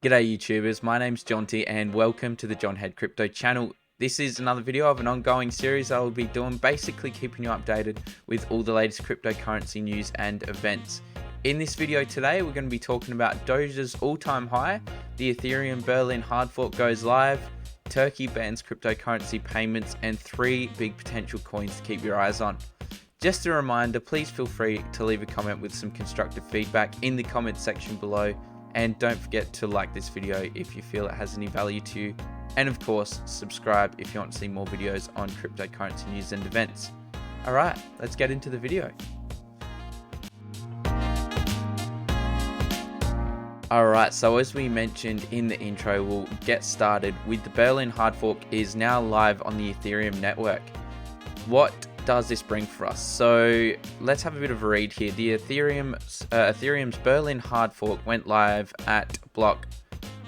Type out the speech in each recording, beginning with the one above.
G'day YouTubers, my name's Jonty and welcome to the John Head Crypto channel. This is another video of an ongoing series I will be doing, basically keeping you updated with all the latest cryptocurrency news and events. In this video today, we're going to be talking about Doge's all-time high, the Ethereum Berlin hard fork goes live, Turkey bans cryptocurrency payments, and 3 big potential coins to keep your eyes on. Just a reminder, please feel free to leave a comment with some constructive feedback in the comment section below. And don't forget to like this video if you feel it has any value to you. And of course, subscribe if you want to see more videos on cryptocurrency news and events. Alright, let's get into the video. Alright, so as we mentioned in the intro, we'll get started with the Berlin hard fork is now live on the Ethereum network. What does this bring for us? So let's have a bit of a read here. The Ethereum's Berlin hard fork went live at block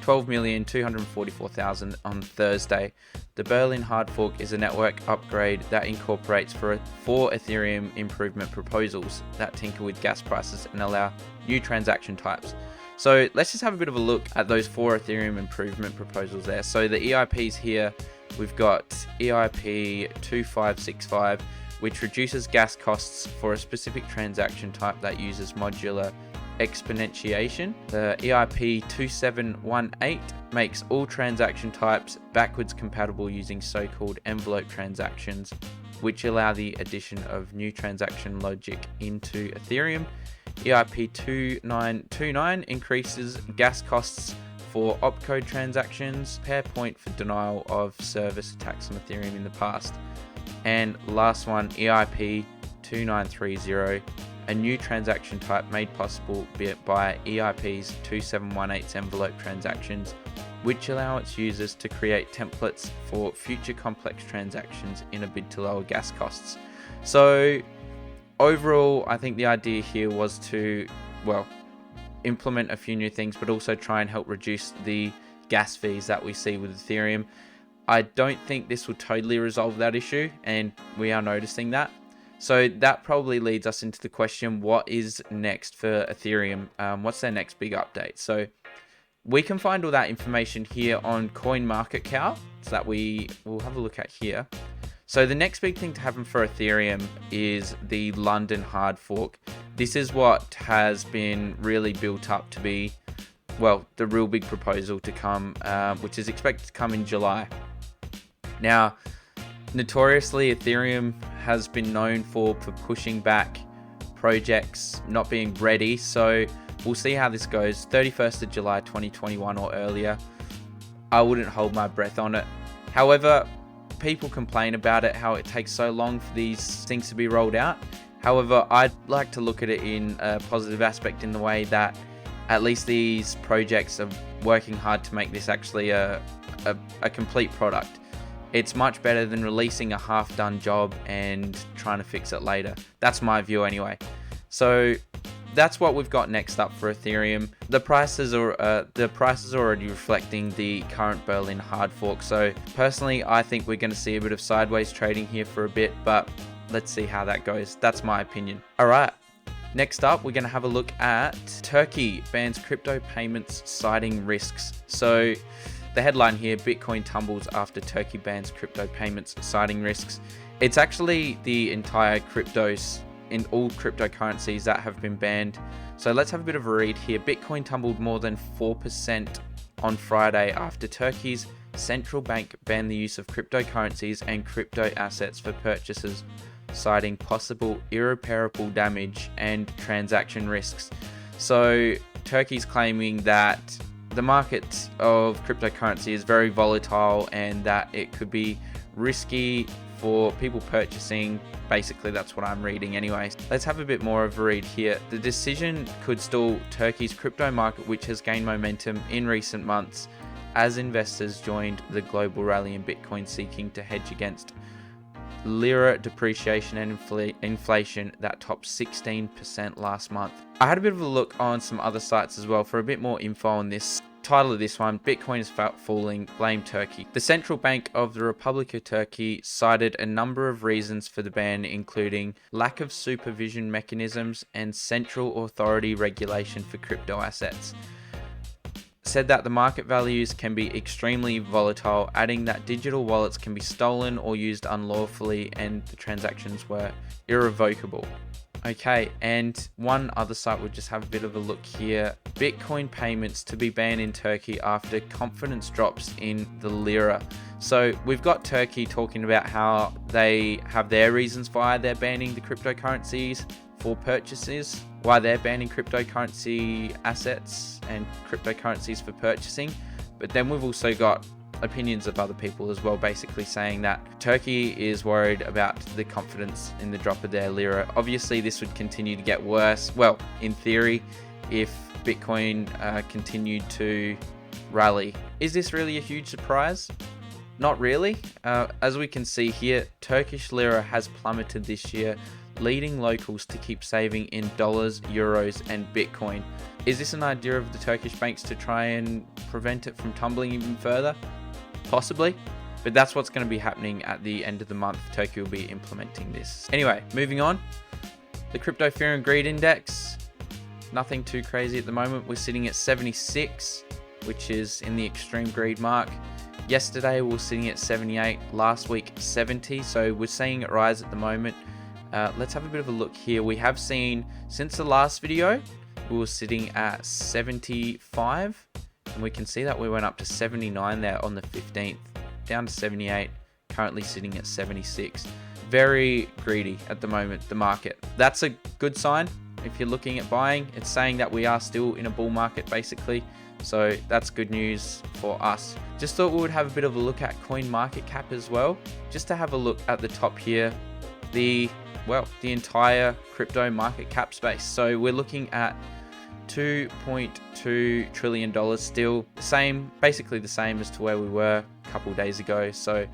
12,244,000 on Thursday. The Berlin hard fork is a network upgrade that incorporates 4 Ethereum improvement proposals that tinker with gas prices and allow new transaction types. So let's just have a bit of a look at those 4 Ethereum improvement proposals there. So the EIPs here, we've got EIP 2565, which reduces gas costs for a specific transaction type that uses modular exponentiation. The EIP 2718 makes all transaction types backwards compatible using so-called envelope transactions, which allow the addition of new transaction logic into Ethereum. EIP 2929 increases gas costs for opcode transactions, pair point for denial of service attacks on Ethereum in the past. And last one, EIP 2930, a new transaction type made possible by EIP's 2718's envelope transactions, which allow its users to create templates for future complex transactions in a bid to lower gas costs. So overall, I think the idea here was to, well, implement a few new things, but also try and help reduce the gas fees that we see with Ethereum. I don't think this will totally resolve that issue, and we are noticing that. So that probably leads us into the question, what is next for Ethereum? What's their next big update? So we can find all that information here on CoinMarketCap, so that we will have a look at here. So the next big thing to happen for Ethereum is the London hard fork. This is what has been really built up to be, well, the real big proposal to come, which is expected to come in July. Now, notoriously, Ethereum has been known for pushing back projects not being ready. So we'll see how this goes. 31st of July 2021 or earlier. I wouldn't hold my breath on it. However, people complain about it, how it takes so long for these things to be rolled out. However, I'd like to look at it in a positive aspect in the way that at least these projects are working hard to make this actually a complete product. It's much better than releasing a half-done job and trying to fix it later. That's my view anyway. So that's what we've got next up for Ethereum. The prices are already reflecting the current Berlin hard fork. So personally, I think we're going to see a bit of sideways trading here for a bit, but let's see how that goes. That's my opinion. All right. Next up, we're going to have a look at Turkey bans crypto payments citing risks. So the headline here, Bitcoin tumbles after Turkey bans crypto payments citing risks. It's actually the entire cryptos in all cryptocurrencies that have been banned. So let's have a bit of a read here. Bitcoin tumbled more than 4% on Friday after Turkey's central bank banned the use of cryptocurrencies and crypto assets for purchases, citing possible irreparable damage and transaction risks. So Turkey's claiming that the market of cryptocurrency is very volatile and that it could be risky for people purchasing. Basically, that's what I'm reading anyway. Let's have a bit more of a read here. The decision could stall Turkey's crypto market, which has gained momentum in recent months as investors joined the global rally in Bitcoin, seeking to hedge against lira depreciation and inflation that topped 16% last month. I had a bit of a look on some other sites as well for a bit more info on this. Title of this one, Bitcoin is falling, blame Turkey. The Central Bank of the Republic of Turkey cited a number of reasons for the ban, including lack of supervision mechanisms and central authority regulation for crypto assets. said that the market values can be extremely volatile, adding that digital wallets can be stolen or used unlawfully and the transactions were irrevocable. Okay, and one other site we'll just have a bit of a look here. Bitcoin payments to be banned in Turkey after confidence drops in the lira. So we've got Turkey talking about how they have their reasons why they're banning the cryptocurrencies for purchases, why they're banning cryptocurrency assets and cryptocurrencies for purchasing. But then we've also got opinions of other people as well, basically saying that Turkey is worried about the confidence in the drop of their lira. Obviously this would continue to get worse, well, in theory, if Bitcoin continued to rally. Is this really a huge surprise? Not really. As we can see here, Turkish lira has plummeted this year, leading locals to keep saving in dollars, euros and Bitcoin. Is this an idea of the Turkish banks to try and prevent it from tumbling even further? Possibly, but that's what's going to be happening at the end of the month. Turkey will be implementing this. Anyway, moving on. The crypto fear and greed index, nothing too crazy at the moment. We're sitting at 76, which is in the extreme greed mark. Yesterday we were sitting at 78, last week 70, so we're seeing it rise at the moment. Let's have a bit of a look here. We have seen, since the last video, we were sitting at 75. And we can see that we went up to 79 there on the 15th, down to 78, currently sitting at 76. Very greedy at the moment, the market. That's a good sign if you're looking at buying. It's saying that we are still in a bull market basically. So that's good news for us. Just thought we would have a bit of a look at coin market cap as well. Just to have a look at the top here, the entire crypto market cap space. So we're looking at $2.2 trillion still, basically the same as to where we were a couple days ago. So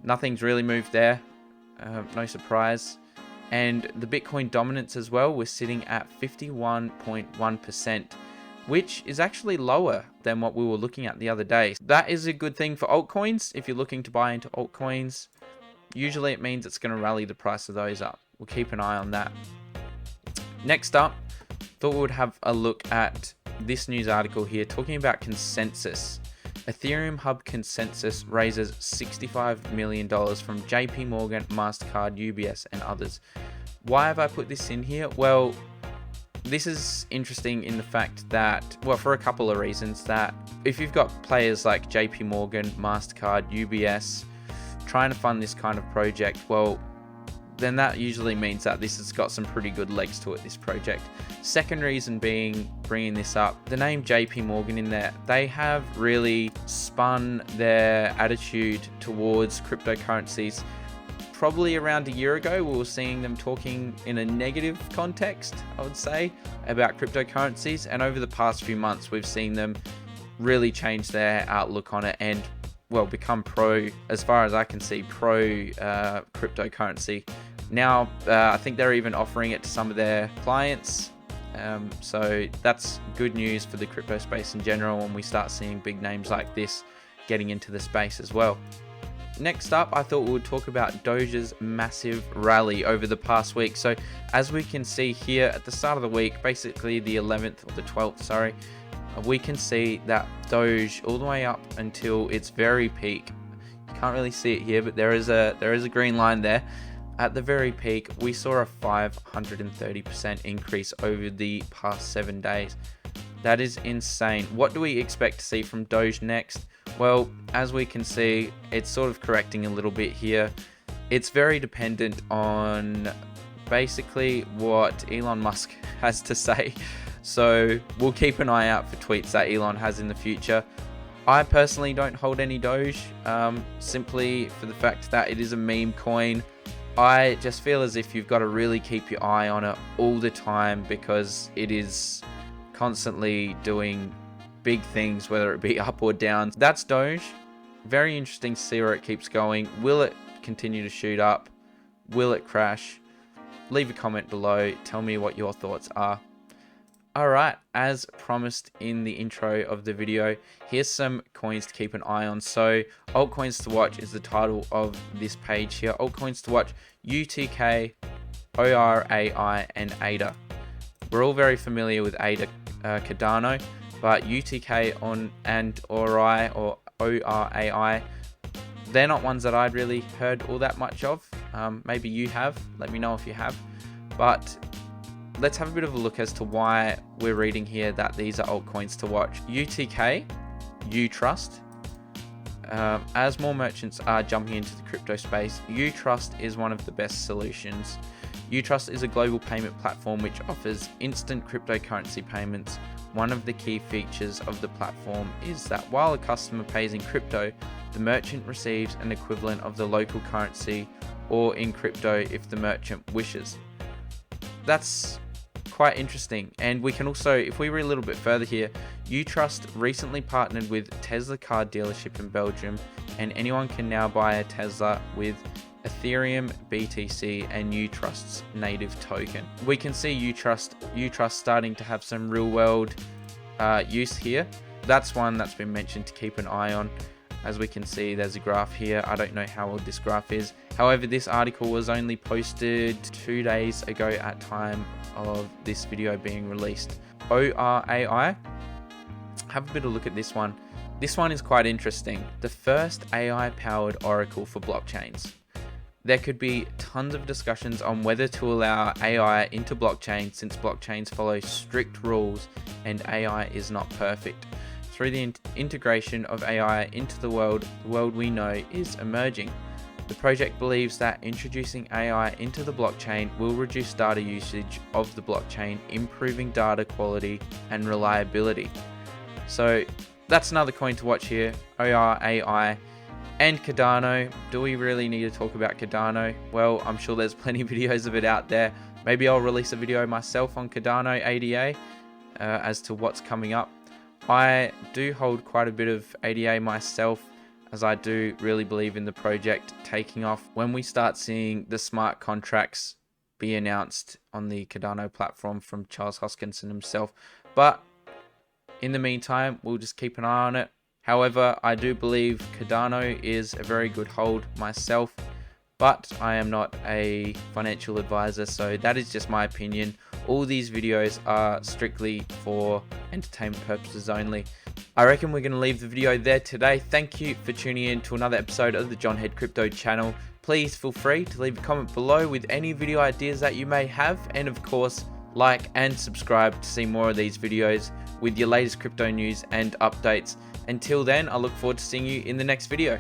nothing's really moved there, no surprise. And the Bitcoin dominance as well, we're sitting at 51.1%, which is actually lower than what we were looking at the other day. That is a good thing for altcoins. If you're looking to buy into altcoins, usually it means it's going to rally the price of those up. We'll keep an eye on that. Next up, thought we would have a look at this news article here talking about consensus. Ethereum Hub Consensus raises $65 million from JP Morgan, MasterCard, UBS and others. Why have I put this in here? Well, this is interesting in the fact that, well, for a couple of reasons, that if you've got players like JP Morgan, MasterCard, UBS trying to fund this kind of project, well, then that usually means that this has got some pretty good legs to it, this project. Second reason being, bringing this up, the name JP Morgan in there, they have really spun their attitude towards cryptocurrencies. Probably around a year ago, we were seeing them talking in a negative context, I would say, about cryptocurrencies. And over the past few months, we've seen them really change their outlook on it and, well, become pro, as far as I can see, pro cryptocurrency. Now, I think they're even offering it to some of their clients. So that's good news for the crypto space in general when we start seeing big names like this getting into the space as well. Next up, I thought we would talk about Doge's massive rally over the past week. So as we can see here at the start of the week, basically the 11th or the 12th, sorry, we can see that Doge all the way up until its very peak. You can't really see it here, but there is a green line there. At the very peak, we saw a 530% increase over the past 7 days. That is insane. What do we expect to see from Doge next? Well, as we can see, it's sort of correcting a little bit here. It's very dependent on basically what Elon Musk has to say. So we'll keep an eye out for tweets that Elon has in the future. I personally don't hold any Doge, simply for the fact that it is a meme coin. I just feel as if you've got to really keep your eye on it all the time because it is constantly doing big things, whether it be up or down. That's Doge. Very interesting to see where it keeps going. Will it continue to shoot up? Will it crash? Leave a comment below. Tell me what your thoughts are. Alright, as promised in the intro of the video, here's some coins to keep an eye on. So, altcoins to watch is the title of this page here. Altcoins to watch: UTK, ORAI, and ADA. We're all very familiar with ADA, Cardano, but UTK and ORI or ORAI, they're not ones that I'd really heard all that much of. Maybe you have, let me know if you have. But let's have a bit of a look as to why we're reading here that these are altcoins to watch. UTK, Utrust. As more merchants are jumping into the crypto space, Utrust is one of the best solutions. Utrust is a global payment platform which offers instant cryptocurrency payments. One of the key features of the platform is that while a customer pays in crypto, the merchant receives an equivalent of the local currency or in crypto if the merchant wishes. That's quite interesting. And we can also, if we read a little bit further here, Utrust recently partnered with Tesla car dealership in Belgium, and anyone can now buy a Tesla with Ethereum, BTC, and Utrust's native token. We can see Utrust starting to have some real world use here. That's one that's been mentioned to keep an eye on. As we can see, there's a graph here. I don't know how old this graph is. However, this article was only posted 2 days ago at time of this video being released. ORAI, have a bit of a look at this one. This one is quite interesting. The first AI-powered oracle for blockchains. There could be tons of discussions on whether to allow AI into blockchain, since blockchains follow strict rules and AI is not perfect. Through the integration of AI into the world we know is emerging. The project believes that introducing AI into the blockchain will reduce data usage of the blockchain, improving data quality and reliability. So that's another coin to watch here, ORAI. And Cardano. Do we really need to talk about Cardano? Well, I'm sure there's plenty of videos of it out there. Maybe I'll release a video myself on Cardano ADA as to what's coming up. I do hold quite a bit of ADA myself, as I do really believe in the project taking off when we start seeing the smart contracts be announced on the Cardano platform from Charles Hoskinson himself. But in the meantime, we'll just keep an eye on it. However, I do believe Cardano is a very good hold myself, but I am not a financial advisor, so that is just my opinion. All these videos are strictly for entertainment purposes only. I reckon we're going to leave the video there today. Thank you for tuning in to another episode of the John Head Crypto channel. Please feel free to leave a comment below with any video ideas that you may have, and of course, like and subscribe to see more of these videos with your latest crypto news and updates. Until then, I look forward to seeing you in the next video.